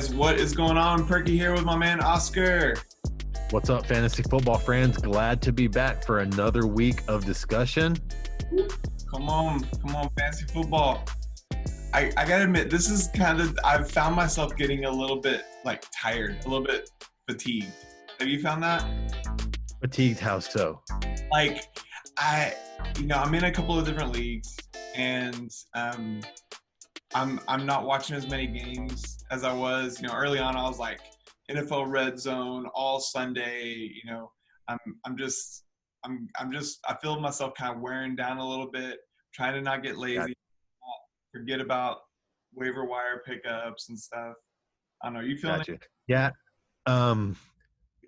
guys, what is going on? Perky here with my man Oscar. What's up, fantasy football friends? Glad to be back for another week of discussion. Come on, fantasy football. I gotta admit, this is I've found myself getting a little bit tired, a little bit fatigued. Have you found that? Fatigued, how so? I'm in a couple of different leagues, and I'm not watching as many games as I was. Early on, I was like NFL Red Zone all Sunday. I feel myself kind of wearing down a little bit, trying to not get lazy, not forget about waiver wire pickups and stuff. I don't know. You feeling it? Yeah.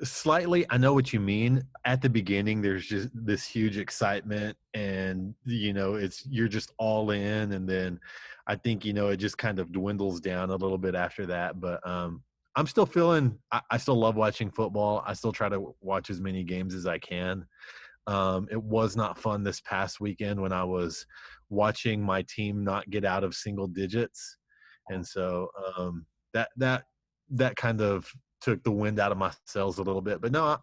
Slightly, I know what you mean. At the beginning, there's just this huge excitement, and you're just all in, and then I think it just kind of dwindles down a little bit after that. But I'm still feeling. I still love watching football. I still try to watch as many games as I can. It was not fun this past weekend when I was watching my team not get out of single digits, and so that kind of took the wind out of my sails a little bit. But no,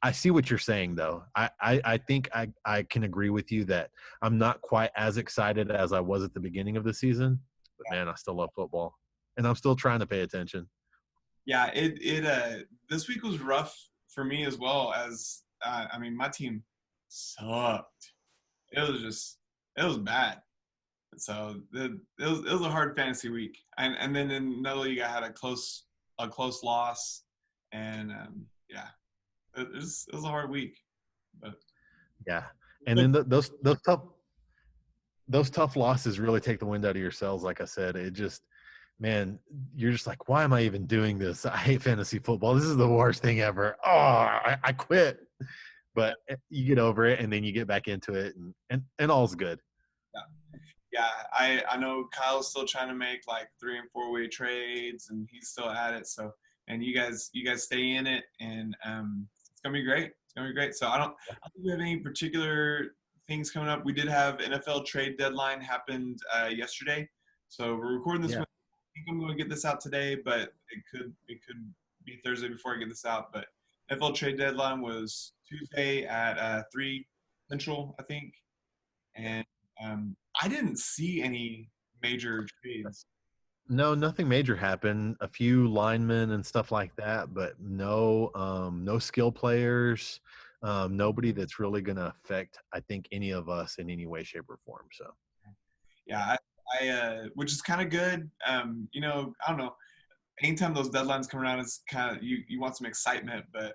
I see what you're saying though. I think I can agree with you that I'm not quite as excited as I was at the beginning of the season, but man, I still love football and I'm still trying to pay attention. Yeah, this week was rough for me as well as my team sucked. It was bad. So it was a hard fantasy week. And then in another league I had a close loss, and it was a hard week. But yeah, and then those tough losses really take the wind out of your sails. Like I said, it just, man, you're just like, why am I even doing this? I hate fantasy football. This is the worst thing ever. Oh, I quit. But you get over it, and then you get back into it, and all's good. Yeah, I know Kyle's still trying to make 3 and 4 way trades, and he's still at it. So, and you guys stay in it, and it's gonna be great. It's gonna be great. So I don't think we have any particular things coming up. We did have NFL trade deadline happened yesterday, so we're recording this. Yeah. I think I'm going to get this out today, but it could be Thursday before I get this out. But NFL trade deadline was Tuesday at 3 Central, I think, and I didn't see any major trades. No, nothing major happened. A few linemen and stuff like that, but no skill players, nobody that's really going to affect, I think, any of us in any way, shape, or form. So, yeah, I which is kind of good. I don't know. Anytime those deadlines come around, it's kind of you want some excitement, but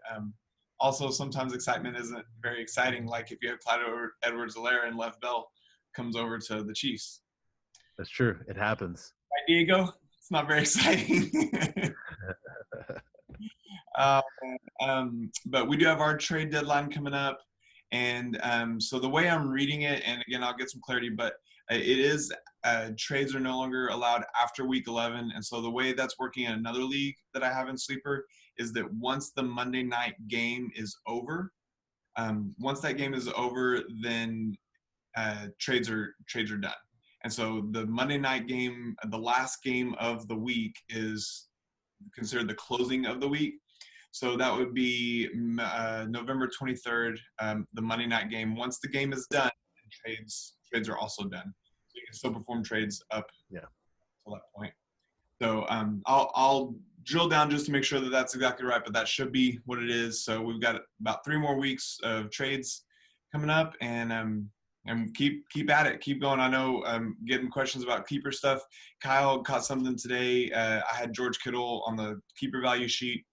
also sometimes excitement isn't very exciting. Like if you have Clyde Edwards-Helaire and Lev Bell comes over to the Chiefs. That's true. It happens. Right, Diego? It's not very exciting. But we do have our trade deadline coming up. And so the way I'm reading it, and again, I'll get some clarity, but it is trades are no longer allowed after week 11. And so the way that's working in another league that I have in Sleeper is that once the Monday night game is over, then trades are done. And so the Monday night game, the last game of the week, is considered the closing of the week. So that would be November 23rd, the Monday night game. Once the game is done, trades are also done. So you can still perform trades up to that point. So I'll drill down just to make sure that that's exactly right, but that should be what it is. So we've got about 3 more weeks of trades coming up, and keep at it, keep going. I know I'm getting questions about keeper stuff. Kyle caught something today. I had George Kittle on the keeper value sheet.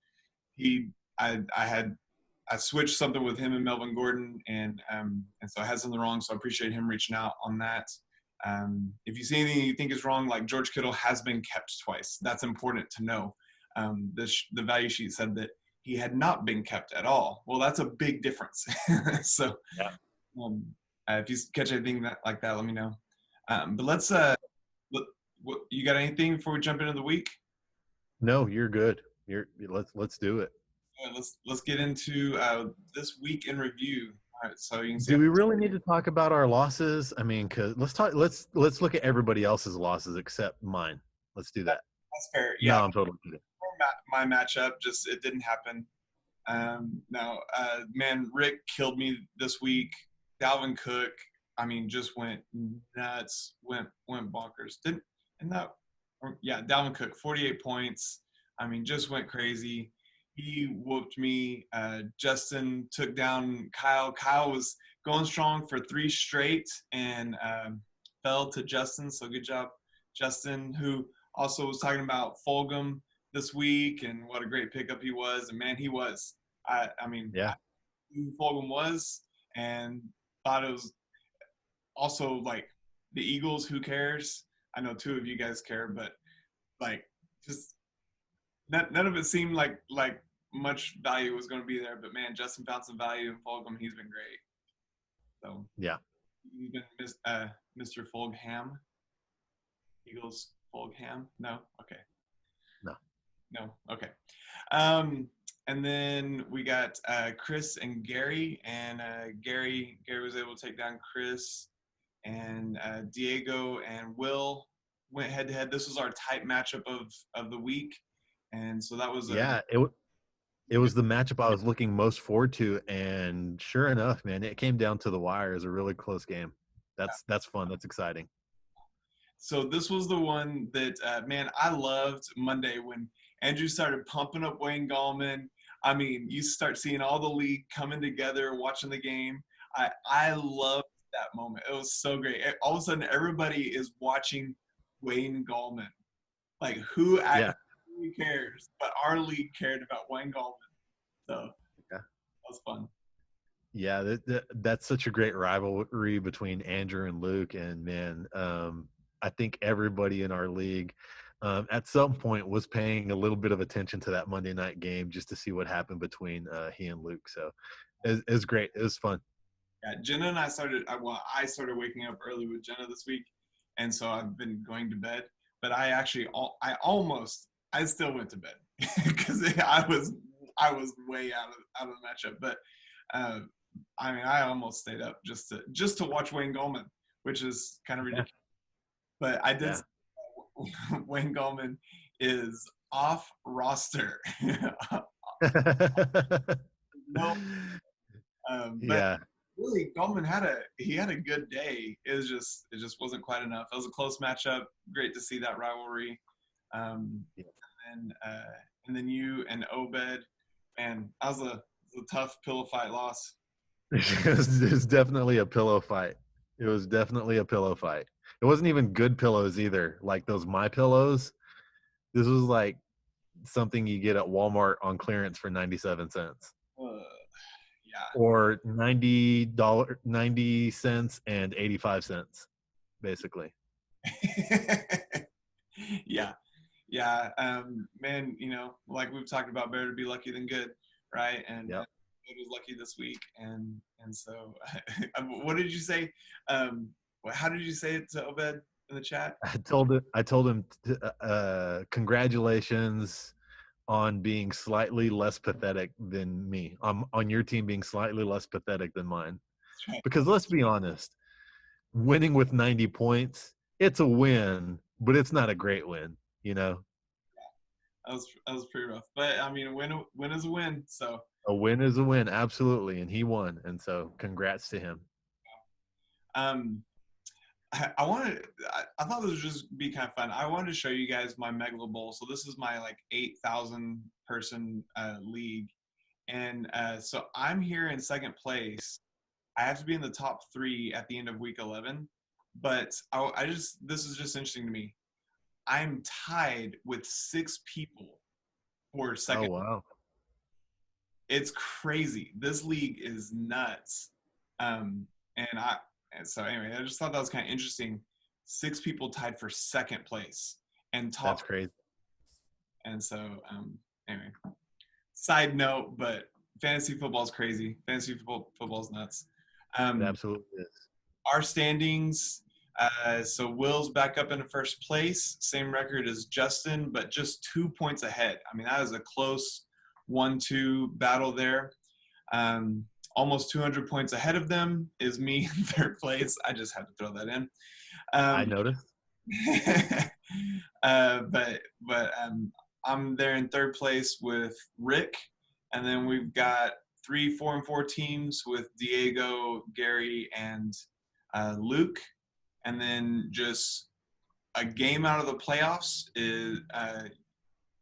I switched something with him and Melvin Gordon, and so I had something wrong. So I appreciate him reaching out on that. If you see anything you think is wrong, like George Kittle has been kept twice. That's important to know. The value sheet said that he had not been kept at all. Well, that's a big difference. So. Yeah. If you catch anything like that, let me know. But let's you got anything before we jump into the week? No, you're good. Let's do it. Let's get into this week in review. All right, so you can see. Do we really need to talk about our losses? I mean, cause let's look at everybody else's losses except mine. Let's do that. That's fair. Yeah, No, I'm totally kidding. my matchup just it didn't happen. No, man, Rick killed me this week. Dalvin Cook, I mean, just went nuts, went bonkers. Didn't and that, yeah, Dalvin Cook, 48 points. I mean, just went crazy. He whooped me. Justin took down Kyle. Kyle was going strong for 3 straight and fell to Justin. So good job, Justin, who also was talking about Fulgham this week and what a great pickup he was. And man, he was. I mean, I Yeah. knew who Fulgham was and thought it was also like the Eagles. Who cares? I know two of you guys care, but like just none of it seemed like much value was going to be there. But man, Justin found some value in Fulgham. He's been great. So Yeah. he's been Mr. Fulgham. Eagles Fulgham. No, okay, No. no, okay. And then we got Chris and Gary, and Gary was able to take down Chris, and Diego and Will went head to head. This was our tight matchup of the week, and so that was a Yeah. It was the matchup I was looking most forward to, and sure enough, man, it came down to the wire. It was a really close game. That's fun. That's exciting. So this was the one that, man, I loved Monday when Andrew started pumping up Wayne Gallman. I mean, you start seeing all the league coming together, watching the game. I loved that moment. It was so great. All of a sudden, everybody is watching Wayne Gallman. Like, who Yeah. actually cares? But our league cared about Wayne Gallman. So Yeah. that was fun. Yeah, that's such a great rivalry between Andrew and Luke, and man, I think everybody in our league at some point was paying a little bit of attention to that Monday night game just to see what happened between he and Luke. So it was great. It was fun. Yeah, Jenna and I started. I started waking up early with Jenna this week, and so I've been going to bed. But I still went to bed because I was way out of the matchup. But uh, I mean, I almost stayed up just to watch Wayne Gallman, which is kind of Yeah. ridiculous. But I did. Yeah. Wayne Gallman is off roster. No, but Yeah. really, Gallman had a good day. It just wasn't quite enough. It was a close matchup. Great to see that rivalry. Um, Yeah. and then you and Obed, man, that was a tough pillow fight loss. It was definitely a pillow fight. It was definitely a pillow fight. It wasn't even good pillows either. Like those My Pillows. This was like something you get at Walmart on clearance for 97 cents. Yeah. Or $90 90 cents and 85 cents, basically. Yeah. Yeah. Man, like we've talked about, better to be lucky than good, right? And Yep. Good was lucky this week, and so, what did you say? How did you say it to Obed in the chat? I told him congratulations on being slightly less pathetic than me. On your team being slightly less pathetic than mine. That's right. Because let's be honest, winning with 90 points, it's a win, but it's not a great win, you know? That was pretty rough, but I mean, win is a win. So, A win is a win, absolutely, and he won, and so congrats to him. um, I wanted. I thought this would just be kind of fun. I wanted to show you guys my Megalo Bowl. So this is my like 8,000 person league, and so I'm here in second place. I have to be in the top 3 at the end of week 11, but I just this is just interesting to me. I'm tied with 6 people for Oh second. wow. It's crazy. This league is nuts. Um, and so anyway, I just thought that was kind of interesting. 6 people tied for second place and top. That's crazy. And so anyway, side note, but fantasy football is crazy. Fantasy football is nuts. It absolutely is. Our standings. So Will's back up in first place, same record as Justin, but just 2 points ahead. I mean, that is a close 1-2 battle there. Almost 200 points ahead of them is me in third place. I just had to throw that in. I Um, noticed. But I'm there in third place with Rick, and then we've got 3 4 and 4 teams with Diego, Gary, and Luke, and then just a game out of the playoffs is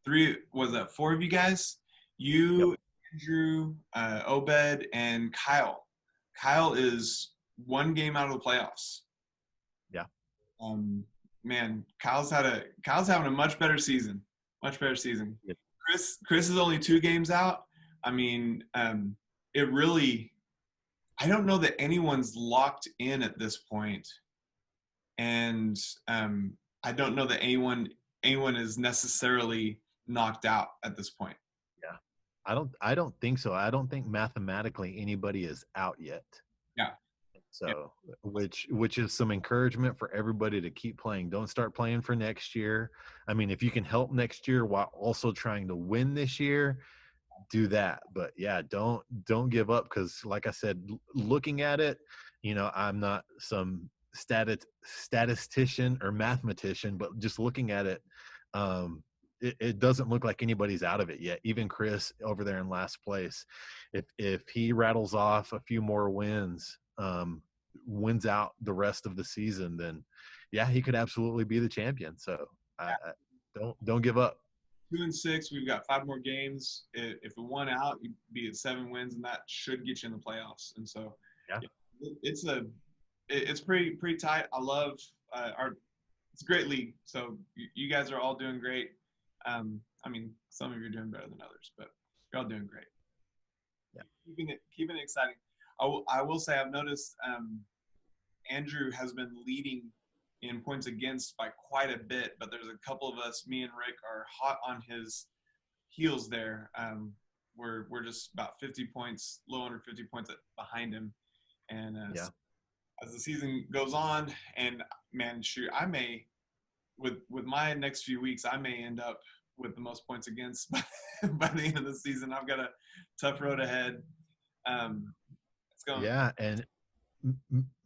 three. Was that four of you guys? Yep. You, Andrew, Obed, and Kyle. Kyle is one game out of the playoffs. Yeah. Um, man, Kyle's having a much better season. Much better season. Yeah. Chris is only 2 games out. I mean, it really. I don't know that anyone's locked in at this point, and I don't know that anyone is necessarily knocked out at this point. Yeah. I don't think so. I don't think mathematically anybody is out yet. Yeah. Yeah. So, which is some encouragement for everybody to keep playing. Don't start playing for next year. I mean, if you can help next year while also trying to win this year, do that. But yeah, don't give up, because like I said, looking at it, I'm not some statistician or mathematician, but just looking at it, it doesn't look like anybody's out of it yet. Even Chris over there in last place, if he rattles off a few more wins, wins out the rest of the season, then yeah, he could absolutely be the champion. So don't give up. 2 and 6. We've got 5 more games. If we won out, you'd be at 7 wins, and that should get you in the playoffs. And so, Yeah. yeah, it's pretty tight. I love our. It's a great league. So you guys are all doing great. I mean, some of you are doing better than others, but you're all doing great. Yeah. Keeping it exciting. I will say I've noticed Andrew has been leading in points against by quite a bit, but there's a couple of us, me and Rick, are hot on his heels there. We're just about 50 points, low under 50 points behind him, and Yeah. as the season goes on, and man, shoot, I may with my next few weeks, I may end up with the most points against by the end of the season. I've got a tough road ahead. It's going. Yeah, and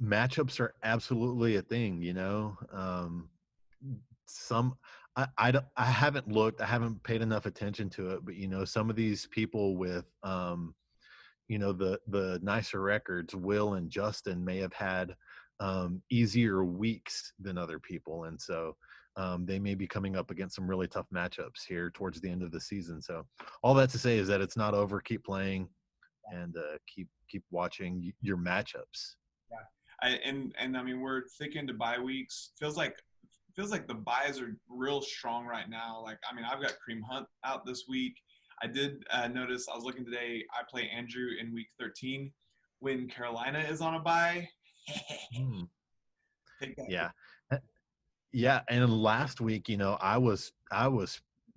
matchups are absolutely a thing. Some I haven't looked, I haven't paid enough attention to it, but some of these people with the nicer records, Will and Justin, may have had easier weeks than other people, and so they may be coming up against some really tough matchups here towards the end of the season. So all that to say is that it's not over. Keep playing, and keep watching your matchups. Yeah, and I mean we're thick into bye weeks. Feels like the buys are real strong right now. Like, I mean, I've got Cream Hunt out this week. I did notice, I was looking today, I play Andrew in week 13 when Carolina is on a bye. Hmm. Yeah. Yeah, and last week, I was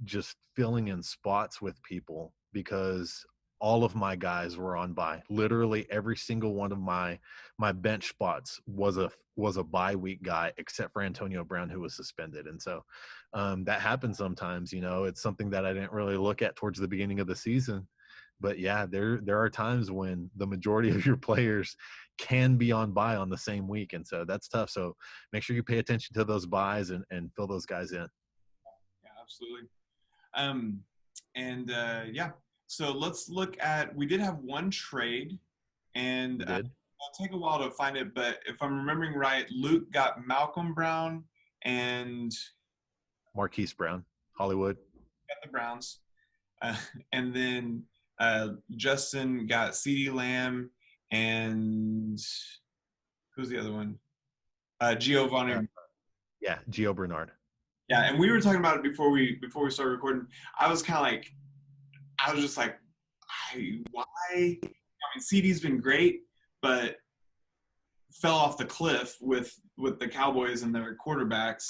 just filling in spots with people because all of my guys were on bye. Literally every single one of my bench spots was a bye week guy, except for Antonio Brown, who was suspended. And so that happens sometimes. It's something that I didn't really look at towards the beginning of the season. But yeah, there are times when the majority of your players can be on bye on the same week, and so that's tough. So make sure you pay attention to those buys and fill those guys in. Yeah, absolutely. Um, and yeah, so let's look at. We did have one trade, and We did. it'll take a while to find it. But if I'm remembering right, Luke got Malcolm Brown and Marquise Brown, Hollywood. got the Browns, uh, and then Justin got CeeDee Lamb and who's the other one? Uh, Giovanni. yeah, Gio Bernard. Yeah, and we were talking about it before we started recording. I was kind of like, I was just like, why? I mean, CD's been great, but fell off the cliff with the Cowboys and their quarterbacks,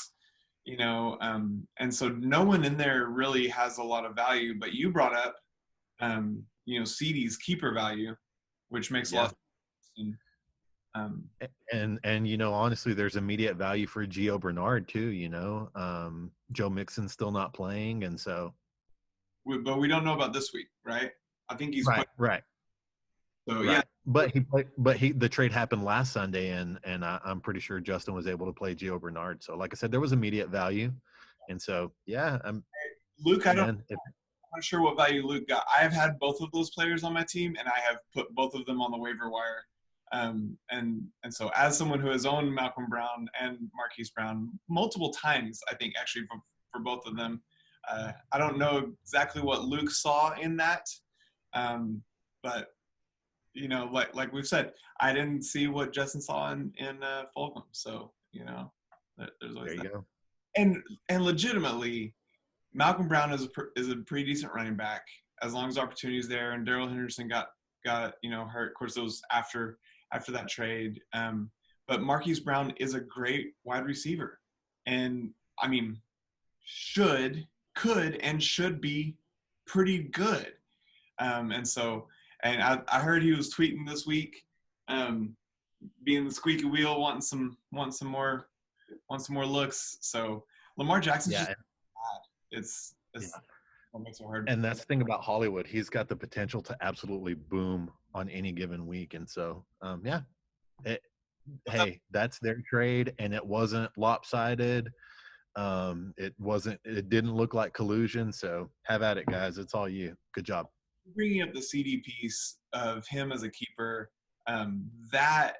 and so no one in there really has a lot of value. But you brought up, CD's keeper value, which makes a lot Yeah. of sense. And honestly, there's immediate value for Gio Bernard too. Joe Mixon's still not playing, and so But we don't know about this week, right? I think he's right. So yeah, Right. The trade happened last Sunday, and I'm pretty sure Justin was able to play Gio Bernard. So, like I said, there was immediate value, and so yeah, Luke, hey I don't. man, if I'm not sure what value Luke got. I have had both of those players on my team, and I have put both of them on the waiver wire. And so, as someone who has owned Malcolm Brown and Marquise Brown multiple times, I think actually for both of them, I don't know exactly what Luke saw in that, but like we've said, I didn't see what Justin saw in Fulham. So there's always there you that. go. And legitimately, Malcolm Brown is a pretty decent running back as long as opportunity's there. And Daryl Henderson got hurt. Of course, it was after that trade. But Marquise Brown is a great wide receiver, and I mean, could and should be pretty good. And I heard he was tweeting this week, um, being the squeaky wheel, wanting some more looks. So Lamar Jackson's just Yeah, bad. yeah. It's what makes it hard. And that's the thing about Hollywood. He's got the potential to absolutely boom on any given week. And so, yeah, it, hey, that's their trade, and it wasn't lopsided. It didn't look like collusion. So have at it, guys. It's all you. Good job. Bringing up the CD piece of him as a keeper, that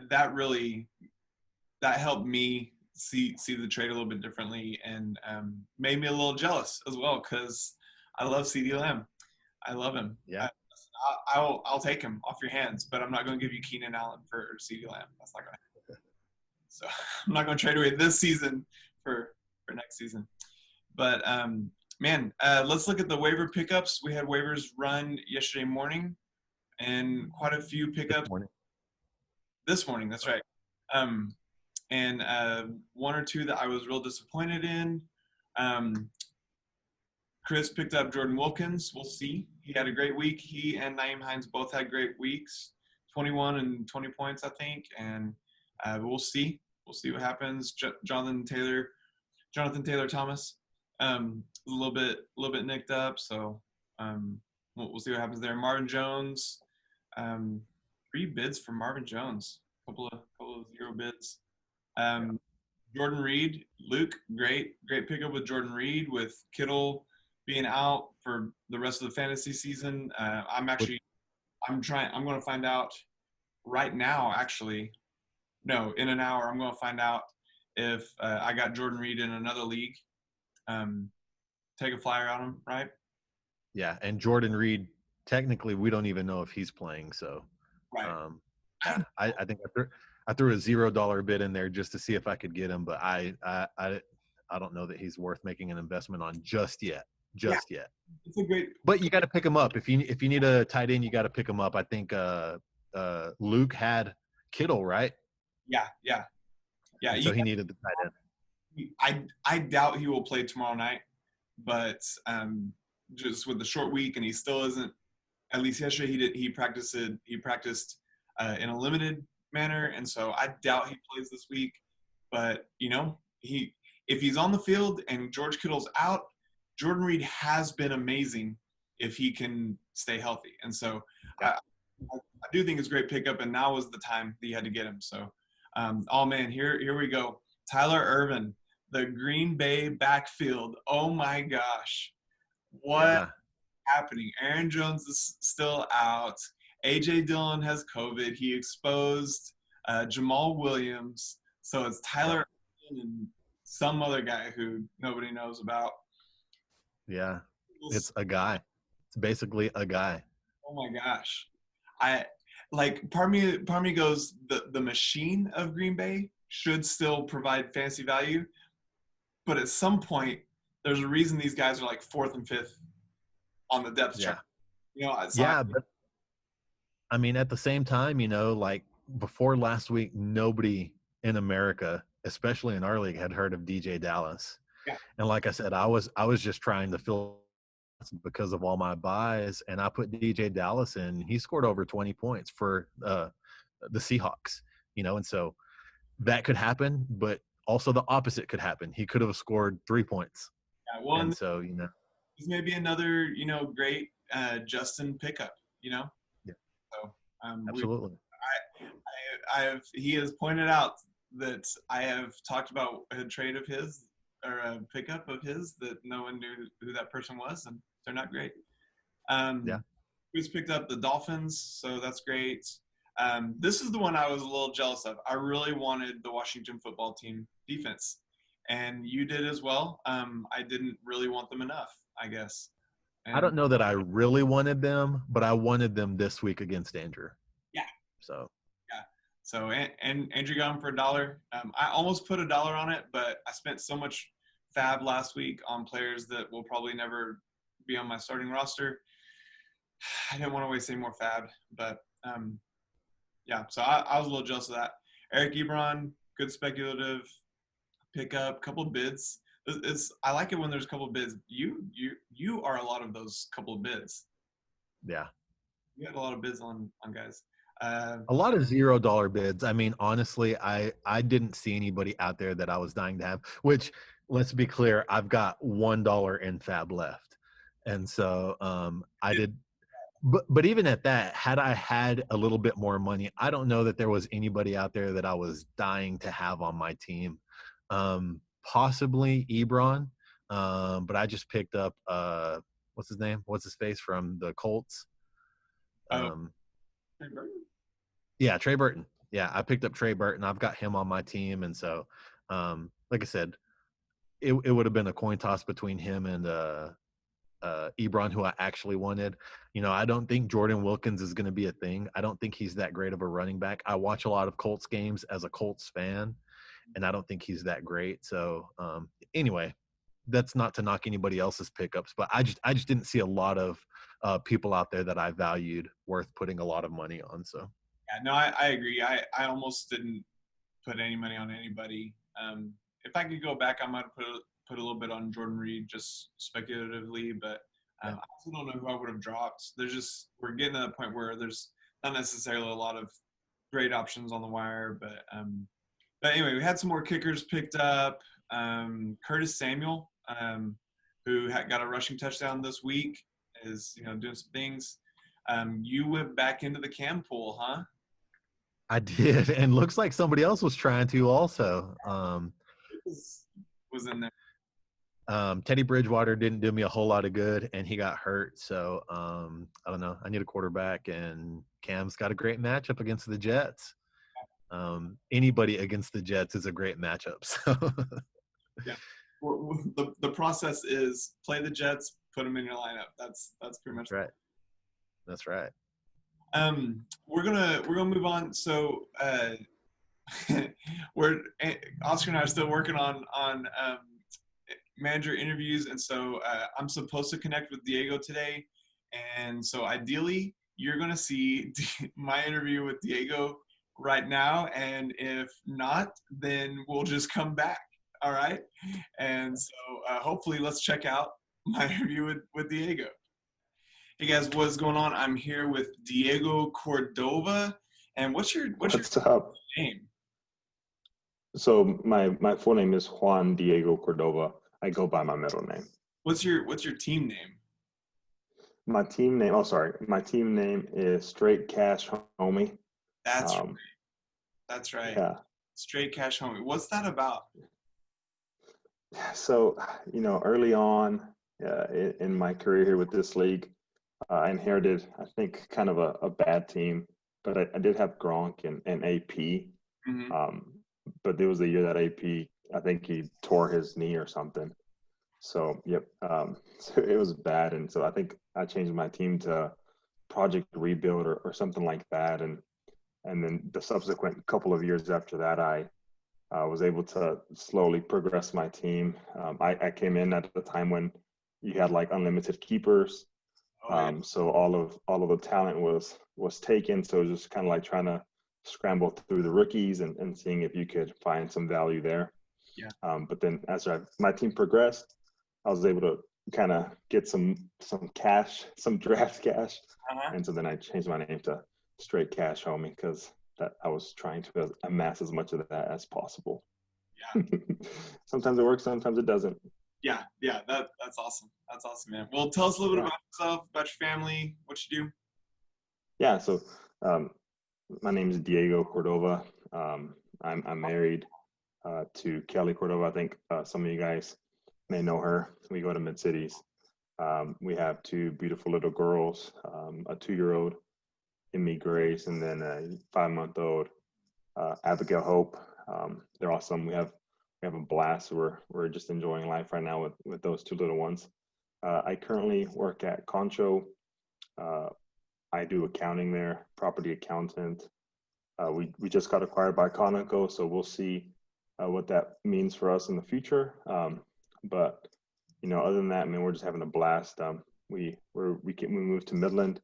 that really helped me see the trade a little bit differently, and made me a little jealous as well because I love CD Lamb. I love him. Yeah. I'll take him off your hands, but I'm not going to give you Keenan Allen for CD Lamb. That's not going to happen. So I'm not going to trade away this season for next season. But man, let's look at the waiver pickups. We had waivers run yesterday morning, and quite a few pickups this morning. That's right. And one or two that I was real disappointed in. Chris picked up Jordan Wilkins. We'll see. He had a great week. He and Naeem Hines both had great weeks, 21 and 20 points, I think. And we'll see. We'll see what happens. Jonathan Taylor Thomas, a little bit nicked up. So we'll see what happens there. Marvin Jones, 3 bids for Marvin Jones. Couple of 0 bids. Jordan Reed, Luke, great pickup with Jordan Reed with Kittle being out for the rest of the fantasy season. I'm going to find out right now, actually. No, in an hour, I'm going to find out if I got Jordan Reed in another league. Take a flyer on him, right? Yeah, and Jordan Reed, technically, we don't even know if he's playing. So, right. I think I threw a $0 bid in there just to see if I could get him, but I don't know that he's worth making an investment on just yet. Yet. It's a great. But you got to pick him up if you need a tight end. You got to pick him up. I think Luke had Kittle, right? Yeah. So he needed the tight end. I doubt he will play tomorrow night, but just with the short week, and he still isn't. At least yesterday he practiced in a limited manner, and so I doubt he plays this week. But if he's on the field and George Kittle's out, Jordan Reed has been amazing if he can stay healthy. And so I do think it's a great pickup, and now was the time that you had to get him. So, oh man, here we go. Tyler Ervin, the Green Bay backfield. Oh my gosh. What happening? Aaron Jones is still out. A.J. Dillon has COVID. He exposed Jamal Williams. So it's Tyler Ervin and some other guy who nobody knows about. Yeah, it's a guy. It's basically a guy. Oh my gosh. Part of me goes, the machine of Green Bay should still provide fantasy value, but at some point there's a reason these guys are like 4th and 5th on the depth chart. But I mean, at the same time, like before last week, nobody in America, especially in our league, had heard of DJ Dallas. Yeah. And like I said, I was just trying to fill because of all my buys, and I put DJ Dallas in. He scored over 20 points for the Seahawks, and so that could happen, but also the opposite could happen. He could have scored 3 points. Yeah, and so he's maybe another great Justin pickup. Yeah. So We Absolutely. he has pointed out that I have talked about a trade of his or a pickup of his that no one knew who that person was, and they're not great. Yeah. Who's picked up the Dolphins, so that's great. This is the one I was a little jealous of. I really wanted the Washington football team defense, and you did as well. I didn't really want them enough, I guess. I And don't know that I really wanted them, but I wanted them this week against Andrew. yeah, So yeah. So and Andrew got them for $1. I almost put $1 on it, but I spent so much fab last week on players that will probably never be on my starting roster. I didn't want to waste any more fab, but yeah. So I was a little jealous of that. Eric Ebron, good speculative pickup, couple of bids. I like it when there's a couple of bids. You are a lot of those couple of bids. yeah. You had a lot of bids on guys. A lot of $0 bids. I mean, honestly, I didn't see anybody out there that I was dying to have, which let's be clear, I've got $1 in fab left. And so I did but even at that, had I had a little bit more money, I don't know that there was anybody out there that I was dying to have on my team. Possibly Ebron, but I just picked up what's his name? What's his face from the Colts? Oh, Um, yeah, Trey Burton. Yeah, I picked up Trey Burton. I've got him on my team, and so like I said, it would have been a coin toss between him and Ebron, who I actually wanted. You know, I don't think Jordan Wilkins is going to be a thing. I don't think he's that great of a running back. I watch a lot of Colts games as a Colts fan, and I don't think he's that great. So anyway, that's not to knock anybody else's pickups, but I just didn't see a lot of people out there that I valued worth putting a lot of money on. So yeah, no, I agree. I almost didn't put any money on anybody. If I could go back, I might have put a little bit on Jordan Reed just speculatively, but yeah, I also don't know who I would have dropped. We're getting to the point where there's not necessarily a lot of great options on the wire, but anyway, we had some more kickers picked up. Curtis Samuel, who got a rushing touchdown this week, is doing some things. You went back into the Cam pool, huh? I did, and looks like somebody else was trying to also. It was in there. Teddy Bridgewater didn't do me a whole lot of good, and he got hurt. So I don't know. I need a quarterback, and Cam's got a great matchup against the Jets. Anybody against the Jets is a great matchup. So Yeah. The process is play the Jets, put them in your lineup. That's pretty much that's right. That's right. We're gonna move on. So Oscar and I are still working on manager interviews, and so I'm supposed to connect with Diego today, and so ideally you're gonna see my interview with Diego right now, and if not, then we'll just come back. All right, and so hopefully let's check out my interview with Diego. Hey guys, what's going on? I'm here with Diego Cordova, and what's your What's up? name? So my full name is Juan Diego Cordova. I go by my middle name. What's your team name? My team name. Oh, sorry. My team name is Straight Cash Homie. That's right. That's right. Yeah. Straight Cash Homie. What's that about? So early on in my career here with this league, I inherited, I think, kind of a bad team, but I did have Gronk and AP. Mm-hmm. But there was a year that AP, I think he tore his knee or something. So, yep. So it was bad. And so I think I changed my team to Project Rebuild or something like that. And then the subsequent couple of years after that, I was able to slowly progress my team. I came in at the time when you had like unlimited keepers. So all of the talent was taken. So it was just kind of like trying to scramble through the rookies and seeing if you could find some value there. Yeah. But then as my team progressed, I was able to kind of get some cash, some draft cash. Uh-huh. And so then I changed my name to Straight Cash Homie because that I was trying to amass as much of that as possible. Yeah. Sometimes it works, sometimes it doesn't. Yeah. That's awesome. That's awesome, man. Well, tell us a little bit about yourself, about your family, what you do. Yeah, so Um, my name is Diego Cordova. I'm married to Kelly Cordova. I think some of you guys may know her. We go to Mid Cities. We have two beautiful little girls, a 2-year-old, Emmy Grace, and then a 5-month-old, Abigail Hope. They're awesome. We have a blast. We're just enjoying life right now with those two little ones. I currently work at Concho. Uh, I do accounting there, property accountant. We just got acquired by Conoco, so we'll see what that means for us in the future. But other than that, man, we're just having a blast. We moved to Midland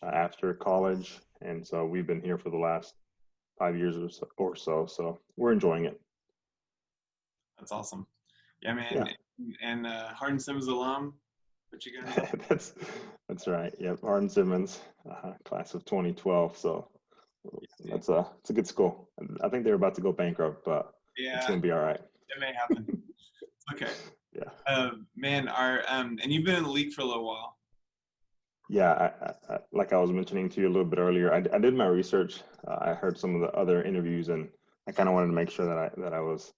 after college, and so we've been here for the last 5 years or so. So we're enjoying it. That's awesome. Yeah, man. Yeah. And Hardin Simmons alum. What you got? That's right. Yep, Hardin Simmons, class of 2012. So it's a good school. I think they're about to go bankrupt, but it's gonna be all right. It may happen. Okay. Yeah. Man, and you've been in the league for a little while. Yeah, I like I was mentioning to you a little bit earlier, I did my research. I heard some of the other interviews, and I kind of wanted to make sure that I was,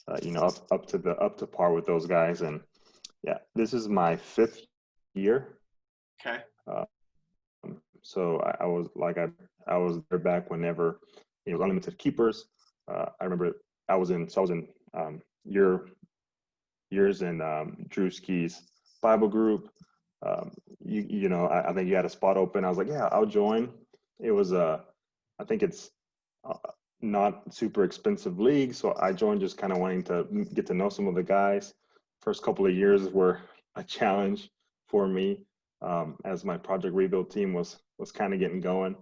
up to par with those guys. And yeah, this is my 5th year. Okay. So I was there back whenever it was unlimited keepers. I remember I was in yours and Drewski's Bible group. I think you had a spot open. I was like, yeah, I'll join. It was I think it's not super expensive league, so I joined just kind of wanting to get to know some of the guys. First couple of years were a challenge for me, as my project rebuild team was kind of getting going.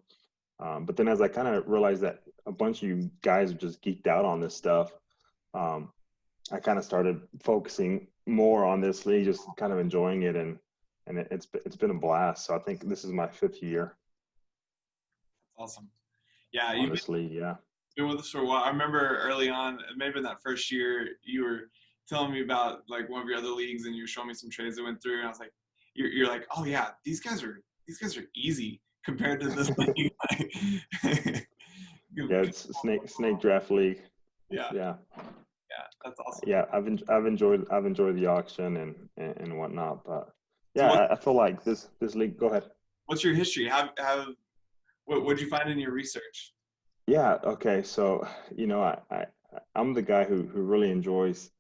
But then as I kind of realized that a bunch of you guys are just geeked out on this stuff, I kind of started focusing more on this league, just kind of enjoying it, and it's been a blast. So I think this is my 5th year. Awesome. Yeah, on this league. Yeah. Been with us for a while. I remember early on, maybe in that first year, you were telling me about like one of your other leagues, and you were showing me some trades that went through, and I was like, you're like, oh yeah, these guys are easy compared to this league. Yeah, it's snake draft league. Yeah. Yeah. Yeah, that's awesome. Yeah, I've enjoyed the auction and whatnot, but yeah, so I feel like this league. Go ahead. What's your history? What'd you find in your research? Yeah. Okay. So I'm the guy who really enjoys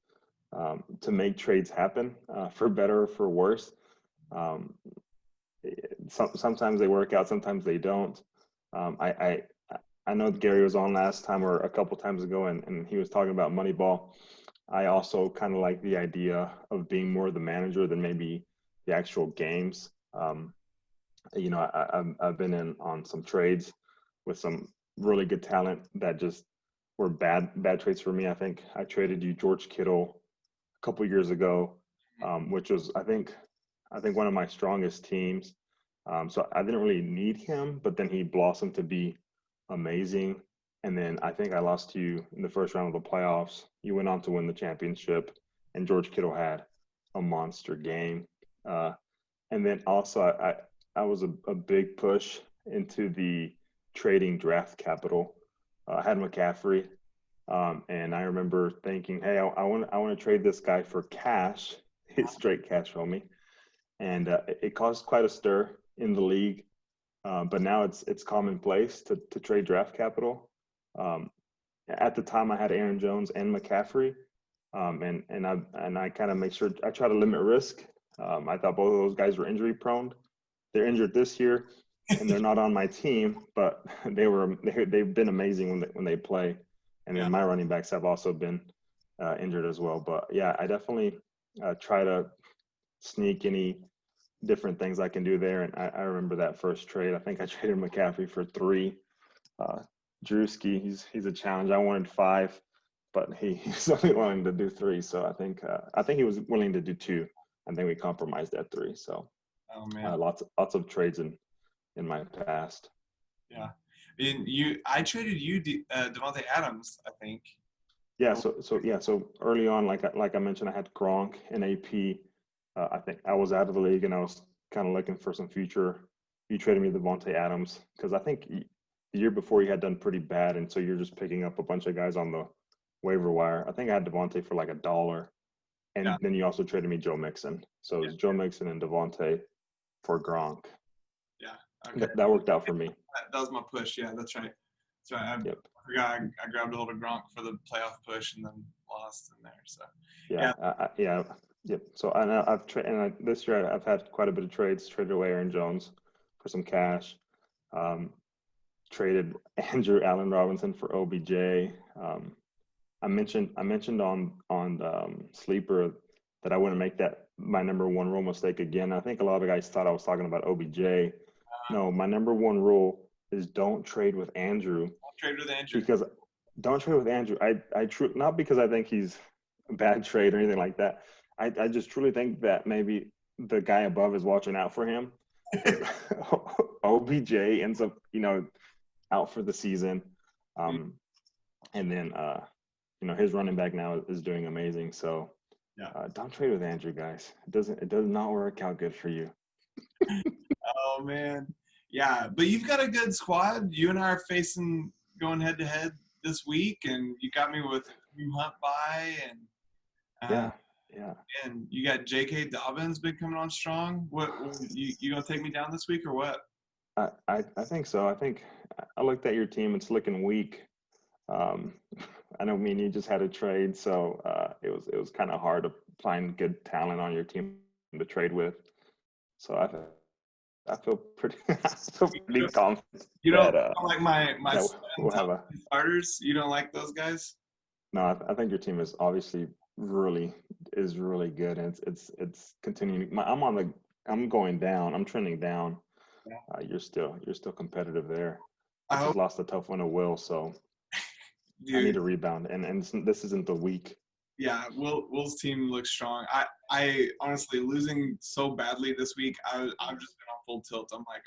to make trades happen, for better or for worse. Sometimes they work out, sometimes they don't. I know Gary was on last time or a couple times ago, and he was talking about Moneyball. I also kind of like the idea of being more the manager than maybe the actual games. I've been in on some trades with some really good talent that just were bad trades for me. I think I traded you George Kittle a couple years ago, which was I think one of my strongest teams. So I didn't really need him, but then he blossomed to be amazing. And then I think I lost to you in the first round of the playoffs. You went on to win the championship, and George Kittle had a monster game. And then also I was a big push into the trading draft capital. I had McCaffrey, and I remember thinking, hey, I want to trade this guy for cash, straight cash for me, and it caused quite a stir in the league. But now it's commonplace to trade draft capital. At the time, I had Aaron Jones and McCaffrey, and I kind of make sure I try to limit risk. I thought both of those guys were injury prone. They're injured this year, and they're not on my team, but they've been amazing when they play. And then my running backs have also been injured as well. But yeah, I definitely try to sneak any different things I can do there. And I remember that first trade. I think I traded McCaffrey for 3. Drewski, he's a challenge. I wanted 5, but he's only willing to do 3. So I think he was willing to do 2. I think we compromised at 3. So lots of trades in my past. Yeah, I traded you Devontae Adams, I think. Yeah. So early on, like I mentioned, I had Gronk and AP. I think I was out of the league, and I was kind of looking for some future. You traded me Devontae Adams because I think the year before you had done pretty bad, and so you're just picking up a bunch of guys on the waiver wire. I think I had Devontae for like $1, Yeah. and then you also traded me Joe Mixon. So it was Joe Mixon and Devontae for Gronk. Yeah. Okay. That worked out for me. That was my push. Yeah, that's right. That's right. Yep. I forgot I grabbed a hold of Gronk for the playoff push and then lost in there. So Yeah. Yep. So this year I've had quite a bit of trades. Traded away Aaron Jones for some cash. Traded Andrew Allen Robinson for OBJ. I mentioned on Sleeper that I wouldn't make that my number one rule mistake again. I think a lot of guys thought I was talking about OBJ. No, my number one rule is don't trade with Andrew. Don't trade with Andrew. Because don't trade with Andrew. Not because I think he's a bad trade or anything like that. I just truly think that maybe the guy above is watching out for him. OBJ ends up, out for the season. And then, his running back now is doing amazing. So don't trade with Andrew, guys. It does not work out good for you. Oh, man. Yeah, but you've got a good squad. You and I are going head to head this week, and you got me with Hunt by, and and you got J.K. Dobbins been coming on strong. What you gonna take me down this week or what? I think so. I think I looked at your team. It's looking weak. I know me and you just had a trade, so it was kind of hard to find good talent on your team to trade with. So I feel pretty confident. You don't like my we'll have starters? You don't like those guys? No, I think your team is obviously really good, and it's continuing. I'm going down. I'm trending down. Yeah. You're still competitive there. I just lost a tough one to Will, so dude, I need to rebound. And this isn't the week. Yeah, Will's team looks strong. I honestly, losing so badly this week, I've just been on full tilt. I'm like,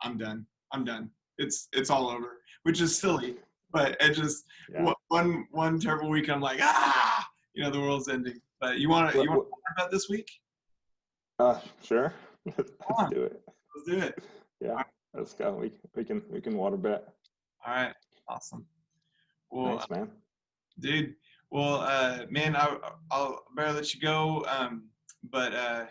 I'm done. I'm done. It's all over, which is silly, but it just one terrible week. I'm like, the world's ending. But you want to talk about this week? Sure. Let's do it. Let's do it. Yeah, let's go. We can water bet. All right, awesome. Well, thanks, man. Dude. Well, man, I'll better let you go. But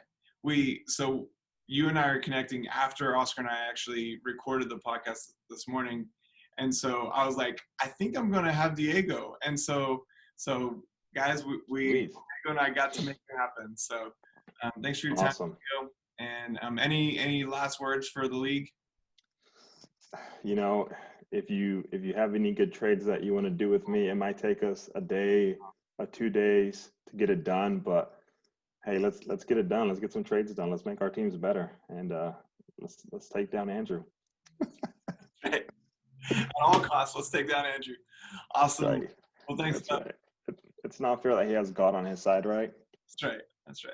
so you and I are connecting after Oscar and I actually recorded the podcast this morning. And so I was like, I think I'm going to have Diego. And so guys, Diego and I got to make it happen. So thanks for your time, Diego. And any last words for the league? If you have any good trades that you want to do with me, it might take us a day or 2 days to get it done. But hey, let's get it done. Let's get some trades done. Let's make our teams better, and let's take down Andrew. Right. At all costs, let's take down Andrew. Awesome. Right. Well, thanks. Right. It's not fair that he has God on his side, right? That's right.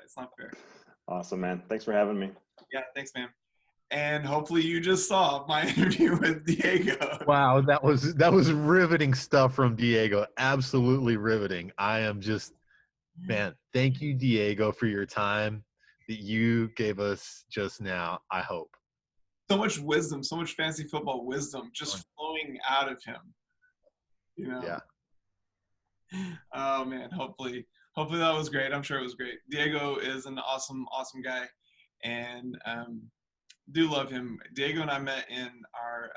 It's not fair. Awesome, man. Thanks for having me. Yeah, thanks, man. And hopefully you just saw my interview with Diego. Wow, that was riveting stuff from Diego. Absolutely riveting. I am just, man, thank you, Diego, for your time that you gave us just now, I hope. So much wisdom, so much fantasy football wisdom just flowing out of him. Yeah. Oh, man, hopefully that was great. I'm sure it was great. Diego is an awesome guy. And do love him. Diego and I met in our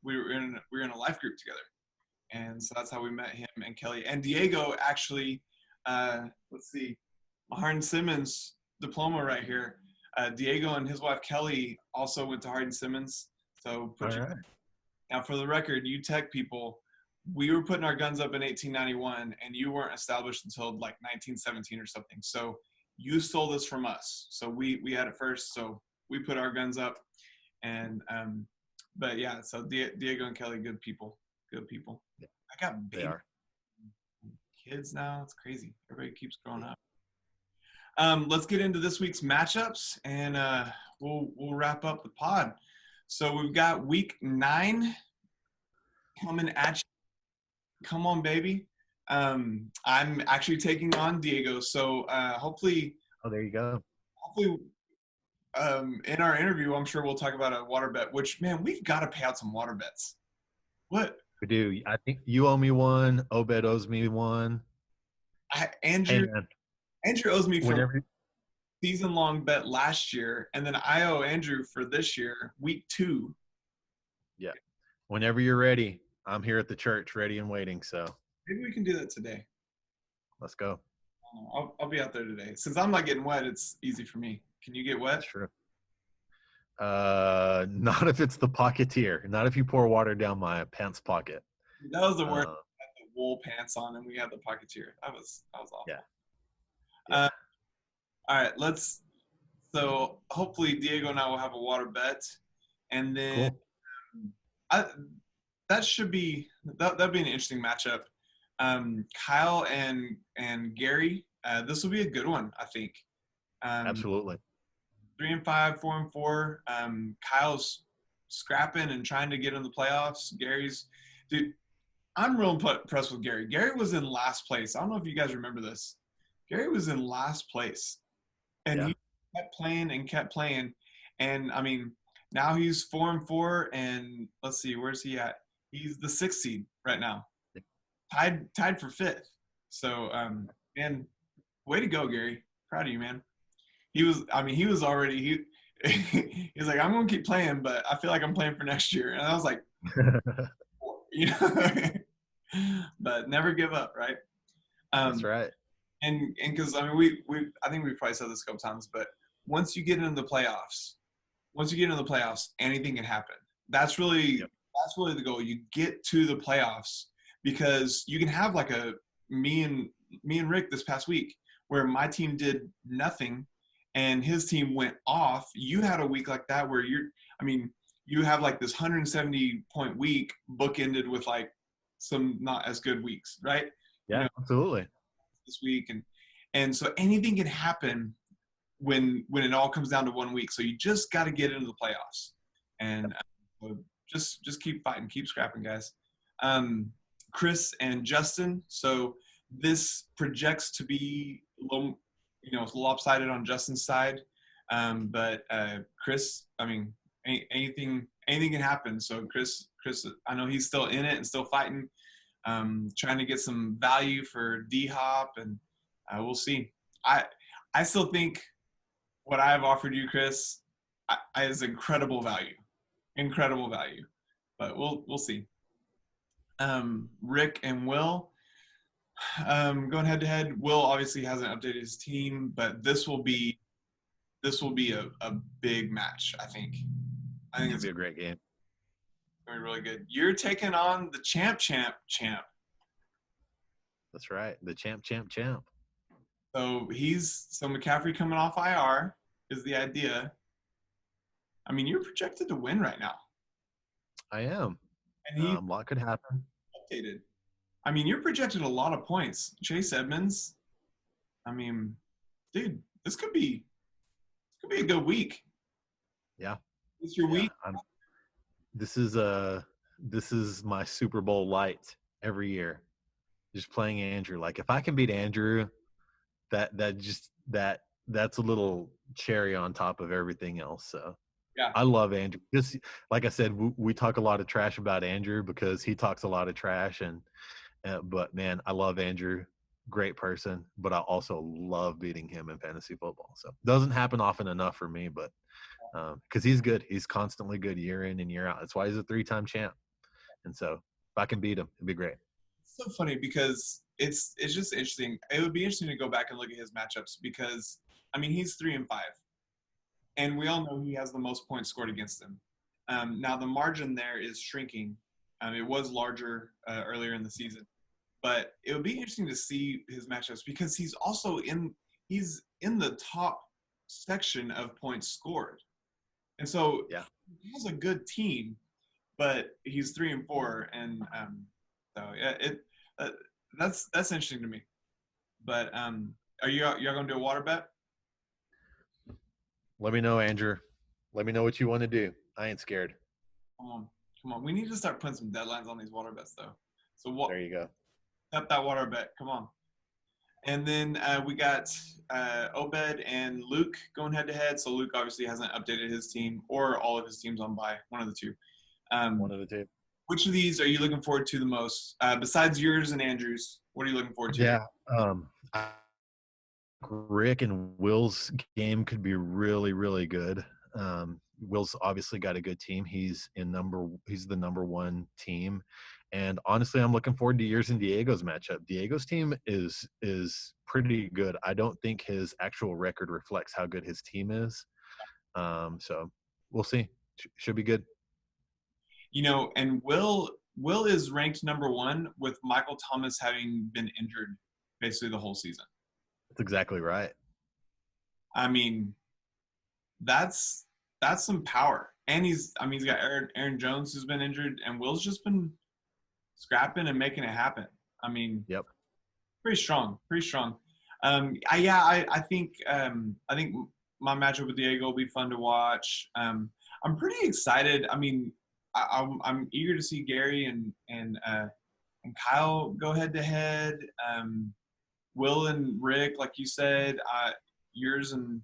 we were in a life group together, and so that's how we met him and Kelly. And Diego actually, let's see, Hardin Simmons diploma right here. Diego and his wife Kelly also went to Hardin Simmons. So now for the record, you tech people, we were putting our guns up in 1891, and you weren't established until like 1917 or something. So you stole this from us. So we had it first. So we put our guns up, and but yeah, so Diego and Kelly, good people. Yeah. I got baby kids now. It's crazy. Everybody keeps growing up. Let's get into this week's matchups, and we'll wrap up the pod. So we've got week 9 coming at you. Come on, baby. I'm actually taking on Diego. So hopefully. Oh, there you go. Hopefully. In our interview, I'm sure we'll talk about a water bet, which, man, we've got to pay out some water bets. What? We do. I think you owe me one. Obed owes me one. Hey, Andrew man, owes me for whenever season-long bet last year, and then I owe Andrew for this year, week 2. yeah, whenever you're ready, I'm here at the church, ready and waiting. So Maybe we can do that today. let's go. I'll be out there today. Since I'm not getting wet, it's easy for me. Can you get wet? That's true. Not if it's the Pocketeer. Not if you pour water down my pants pocket. That was the worst. I had the wool pants on, and we had the Pocketeer. That was awful. Yeah. All right, so hopefully Diego and I will have a water bet, and then Cool. that'd be an interesting matchup. Kyle and Gary, this will be a good one, I think. Absolutely. 3-5, 4-4. Kyle's scrapping and trying to get in the playoffs. Gary's, dude, I'm real impressed with Gary. Gary was in last place. I don't know if you guys remember this. Gary was in last place, and he kept playing. And I mean, now he's 4-4, and let's see, where's he at? He's the 6th seed right now, tied for 5th. So, man, way to go, Gary. Proud of you, man. He was already he's like, I'm gonna keep playing, but I feel like I'm playing for next year. And I was like, you know, but never give up, right? That's right. And because I mean I think we've probably said this a couple times, but once you get into the playoffs, anything can happen. That's really the goal. You get to the playoffs because you can have like me and Rick this past week where my team did nothing and his team went off. You had a week like that where you have like this 170-point week bookended with like some not as good weeks, right? Yeah, absolutely. This week and so anything can happen when it all comes down to 1 week. So you just got to get into the playoffs and just keep fighting, keep scrapping, guys. Chris and Justin. So this projects to be a little, lopsided on Justin's side. But Chris, I mean, anything can happen. So Chris, I know he's still in it and still fighting, trying to get some value for D-Hop, and we'll see. I still think what I've offered you, Chris, is incredible value. But we'll see. Rick and Will, going head to head. Will obviously hasn't updated his team, but this will be a big match. I think It'll be a great game. Gonna be really good. You're taking on the champ. That's right. The champ. So McCaffrey coming off IR is the idea. I mean, you're projected to win right now. I am. And a lot could happen. Updated. I mean, you're projected a lot of points. Chase Edmonds. I mean, dude, this could be a good week. Yeah. It's your week. This is my Super Bowl light every year. Just playing Andrew. Like if I can beat Andrew, that's a little cherry on top of everything else. So yeah, I love Andrew. Just like I said, we talk a lot of trash about Andrew because he talks a lot of trash, but man, I love Andrew. Great person, but I also love beating him in fantasy football. So doesn't happen often enough for me, but because he's good, he's constantly good year in and year out. That's why he's a 3-time champ. And so if I can beat him, it'd be great. It's so funny because it's just interesting. It would be interesting to go back and look at his matchups because I mean he's 3-5, and we all know he has the most points scored against him. Now the margin there is shrinking. It was larger earlier in the season, but it would be interesting to see his matchups because he's also in the top section of points scored, and so he has a good team, but he's 3-4, and so yeah, that's interesting to me. But are y'all gonna do a water bet? Let me know, Andrew. Let me know what you want to do. I ain't scared. Come on. We need to start putting some deadlines on these water bets, though. So there you go. Set that water bet. Come on. And then we got Obed and Luke going head to head. So Luke obviously hasn't updated his team or all of his teams on bye. One of the two. One of the two. which of these are you looking forward to the most? Besides yours and Andrew's, what are you looking forward to? Yeah. Rick and Will's game could be really, really good. Will's obviously got a good team. He's the number one team. And honestly, I'm looking forward to yours and Diego's matchup. Diego's team is pretty good. I don't think his actual record reflects how good his team is. So we'll see. Should be good. And Will is ranked number 1 with Michael Thomas having been injured basically the whole season. That's exactly right. I mean, that's some power. And he's got Aaron Jones who's been injured, and Will's just been scrapping and making it happen. I mean, yep, pretty strong. I think my matchup with Diego will be fun to watch. I'm pretty excited. I mean, I'm eager to see Gary and Kyle go head to head. Will and Rick, like you said, yours and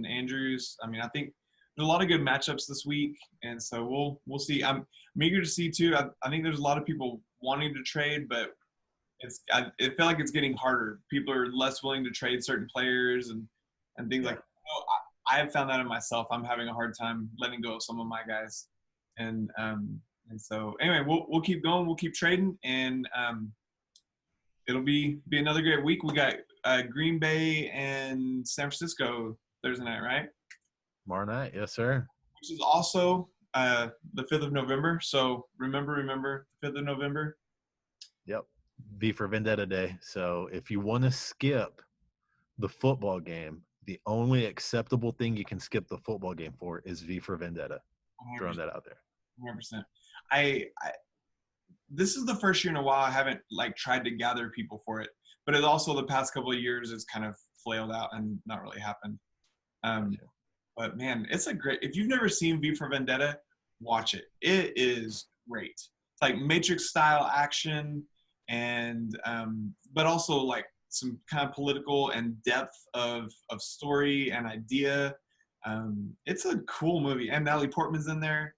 Andrews. I mean, I think there's a lot of good matchups this week, and so we'll see. I'm eager to see too. I think there's a lot of people wanting to trade, but it felt like it's getting harder. People are less willing to trade certain players and things like. I have found that in myself. I'm having a hard time letting go of some of my guys, and so anyway, we'll keep going. We'll keep trading, and it'll be another great week. We got Green Bay and San Francisco Thursday night, right? Tomorrow night, yes, sir. Which is also the 5th of November. So remember, the 5th of November. Yep. V for Vendetta Day. So if you want to skip the football game, the only acceptable thing you can skip the football game for is V for Vendetta. 100%. Throwing that out there. 100%. This is the first year in a while I haven't tried to gather people for it, but it also the past couple of years it's kind of flailed out and not really happened. But man, it's if you've never seen V for Vendetta, watch it. It is great. It's like Matrix style action, and but also some kind of political and depth of story and idea. It's a cool movie, and Natalie Portman's in there,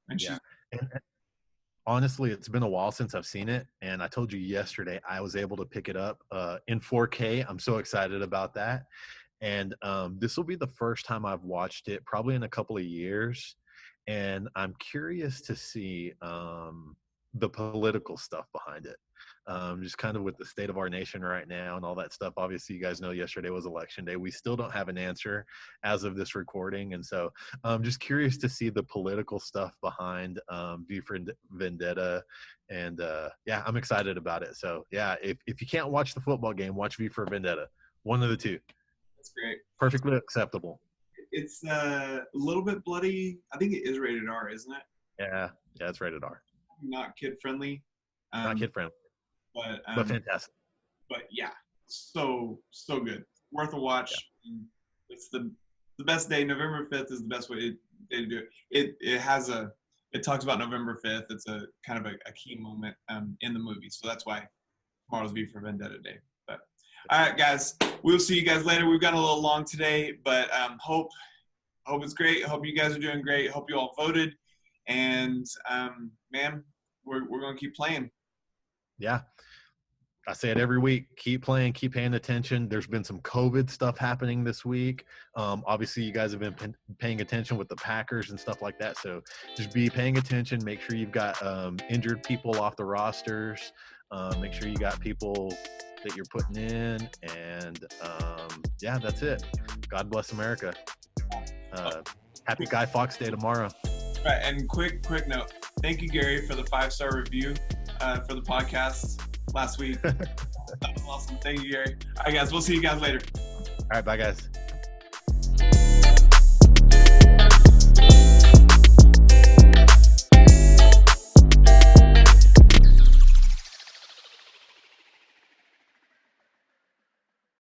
and she's. And honestly, it's been a while since I've seen it, and I told you yesterday I was able to pick it up in 4K. I'm so excited about that. And this will be the first time I've watched it probably in a couple of years. And I'm curious to see the political stuff behind it. Just kind of with the state of our nation right now and all that stuff. Obviously, you guys know yesterday was election day. We still don't have an answer as of this recording. And so I'm just curious to see the political stuff behind V for Vendetta. And I'm excited about it. So yeah, if you can't watch the football game, watch V for Vendetta. One of the two. That's great. Perfectly acceptable. It's a little bit bloody. I think it is rated R, isn't it? Yeah, it's rated R. Not kid friendly. Not kid friendly. But fantastic. But yeah, so good. Worth a watch. Yeah. It's the best day. November 5th is the best way to do it. It talks about November 5th. It's a kind of a key moment in the movie. So that's why tomorrow's V for Vendetta Day. But all right, guys, we'll see you guys later. We've got a little long today, but hope it's great. Hope you guys are doing great. Hope you all voted. And man, we're going to keep playing. Yeah. I say it every week. Keep playing, keep paying attention. There's been some COVID stuff happening this week. Obviously, you guys have been paying attention with the Packers and stuff like that. So just be paying attention. Make sure you've got injured people off the rosters. Make sure you got people that you're putting in. And, that's it. God bless America. Happy Guy Fawkes Day tomorrow. Right, and quick note. Thank you, Gary, for the 5-star review for the podcast last week. That was awesome. Thank you, Gary. All right, guys. We'll see you guys later. All right. Bye, guys.